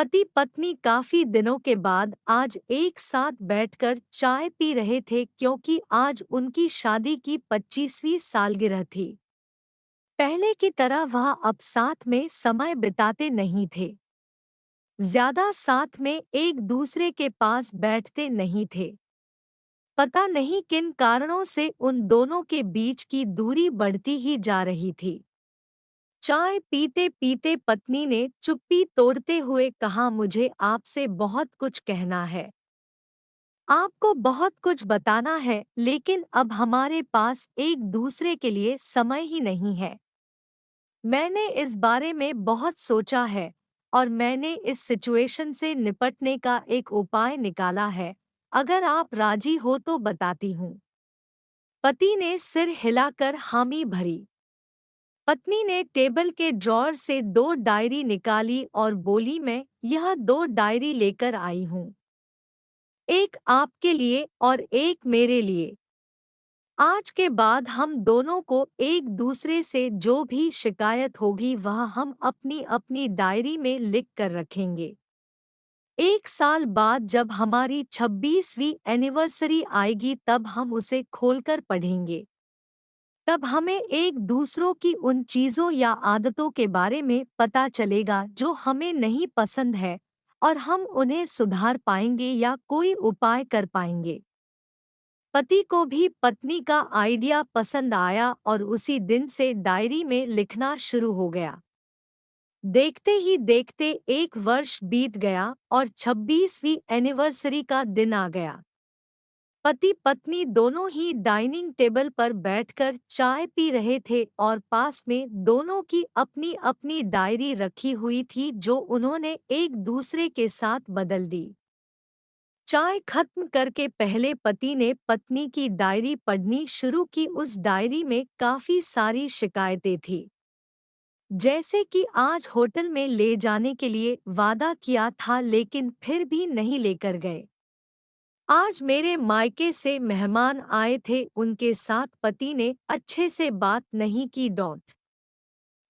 पति पत्नी काफी दिनों के बाद आज एक साथ बैठकर चाय पी रहे थे क्योंकि आज उनकी शादी की 25वीं सालगिरह थी। पहले की तरह वह अब साथ में समय बिताते नहीं थे। ज्यादा साथ में एक दूसरे के पास बैठते नहीं थे। पता नहीं किन कारणों से उन दोनों के बीच की दूरी बढ़ती ही जा रही थी। चाय पीते पीते पत्नी ने चुप्पी तोड़ते हुए कहा, मुझे आपसे बहुत कुछ कहना है। आपको बहुत कुछ बताना है, लेकिन अब हमारे पास एक दूसरे के लिए समय ही नहीं है। मैंने इस बारे में बहुत सोचा है और मैंने इस सिचुएशन से निपटने का एक उपाय निकाला है। अगर आप राजी हो तो बताती हूँ। पति ने सिर हिलाकर हामी भरी। पत्नी ने टेबल के ड्रॉअर से 2 डायरी निकाली और बोली, मैं यह 2 डायरी लेकर आई हूँ। एक आपके लिए और एक मेरे लिए। आज के बाद हम दोनों को एक दूसरे से जो भी शिकायत होगी वह हम अपनी अपनी डायरी में लिख कर रखेंगे। 1 साल बाद जब हमारी 26वीं एनिवर्सरी आएगी तब हम उसे खोलकर पढ़ेंगे। तब हमें एक दूसरों की उन चीज़ों या आदतों के बारे में पता चलेगा जो हमें नहीं पसंद है, और हम उन्हें सुधार पाएंगे या कोई उपाय कर पाएंगे। पति को भी पत्नी का आइडिया पसंद आया और उसी दिन से डायरी में लिखना शुरू हो गया। देखते ही देखते 1 वर्ष बीत गया और 26वीं एनिवर्सरी का दिन आ गया। पति पत्नी दोनों ही डाइनिंग टेबल पर बैठकर चाय पी रहे थे और पास में दोनों की अपनी अपनी डायरी रखी हुई थी जो उन्होंने एक दूसरे के साथ बदल दी। चाय खत्म करके पहले पति ने पत्नी की डायरी पढ़नी शुरू की। उस डायरी में काफी सारी शिकायतें थी, जैसे कि आज होटल में ले जाने के लिए वादा किया था लेकिन फिर भी नहीं लेकर गए। आज मेरे मायके से मेहमान आए थे, उनके साथ पति ने अच्छे से बात नहीं की।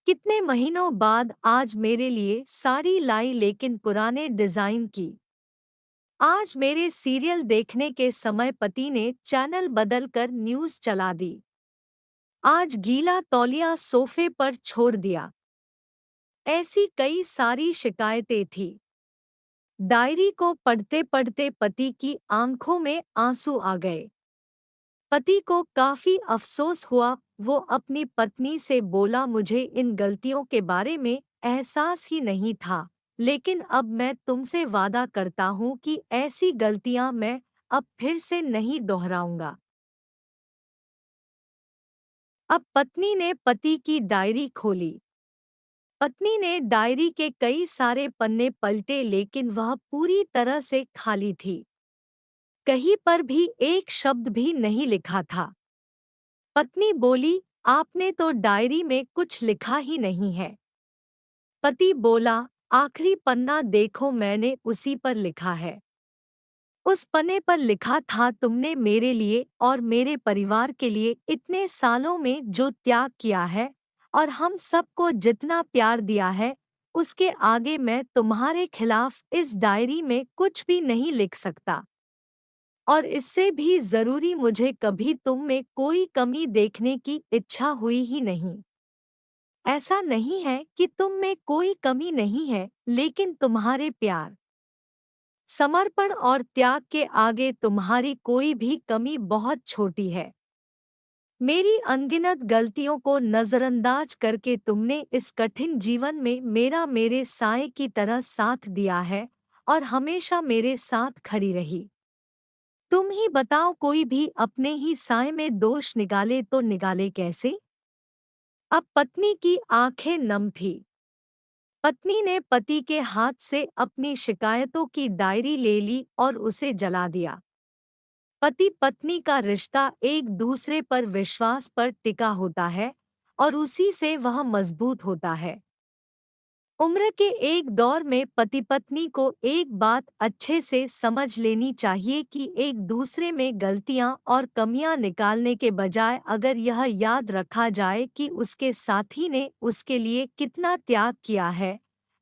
कितने महीनों बाद आज मेरे लिए साड़ी लाई लेकिन पुराने डिजाइन की। आज मेरे सीरियल देखने के समय पति ने चैनल बदलकर न्यूज़ चला दी। आज गीला तौलिया सोफे पर छोड़ दिया। ऐसी कई सारी शिकायतें थी। डायरी को पढ़ते पढ़ते पति की आंखों में आंसू आ गए। पति को काफी अफसोस हुआ। वो अपनी पत्नी से बोला, मुझे इन गलतियों के बारे में एहसास ही नहीं था, लेकिन अब मैं तुमसे वादा करता हूँ कि ऐसी गलतियां मैं अब फिर से नहीं दोहराऊंगा। अब पत्नी ने पति की डायरी खोली। पत्नी ने डायरी के कई सारे पन्ने पलटे लेकिन वह पूरी तरह से खाली थी। कहीं पर भी एक शब्द भी नहीं लिखा था। पत्नी बोली, आपने तो डायरी में कुछ लिखा ही नहीं है। पति बोला, आखिरी पन्ना देखो, मैंने उसी पर लिखा है। उस पन्ने पर लिखा था, तुमने मेरे लिए और मेरे परिवार के लिए इतने सालों में जो त्याग किया है और हम सबको जितना प्यार दिया है, उसके आगे मैं तुम्हारे खिलाफ इस डायरी में कुछ भी नहीं लिख सकता। और इससे भी जरूरी, मुझे कभी तुम में कोई कमी देखने की इच्छा हुई ही नहीं। ऐसा नहीं है कि तुम में कोई कमी नहीं है, लेकिन तुम्हारे प्यार, समर्पण और त्याग के आगे तुम्हारी कोई भी कमी बहुत छोटी है। मेरी अनगिनत गलतियों को नजरअंदाज करके तुमने इस कठिन जीवन में मेरे साए की तरह साथ दिया है और हमेशा मेरे साथ खड़ी रही। तुम ही बताओ, कोई भी अपने ही साए में दोष निकाले तो निकाले कैसे? अब पत्नी की आंखें नम थी। पत्नी ने पति के हाथ से अपनी शिकायतों की डायरी ले ली और उसे जला दिया। पति पत्नी का रिश्ता एक दूसरे पर विश्वास पर टिका होता है और उसी से वह मजबूत होता है। उम्र के एक दौर में पति पत्नी को एक बात अच्छे से समझ लेनी चाहिए कि एक दूसरे में गलतियां और कमियां निकालने के बजाय अगर यह याद रखा जाए कि उसके साथी ने उसके लिए कितना त्याग किया है,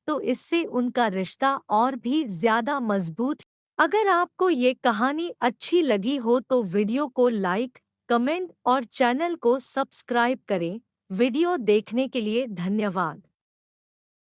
तो इससे उनका रिश्ता और भी ज्यादा मजबूत। अगर आपको ये कहानी अच्छी लगी हो तो वीडियो को लाइक, कमेंट और चैनल को सब्सक्राइब करें। वीडियो देखने के लिए धन्यवाद।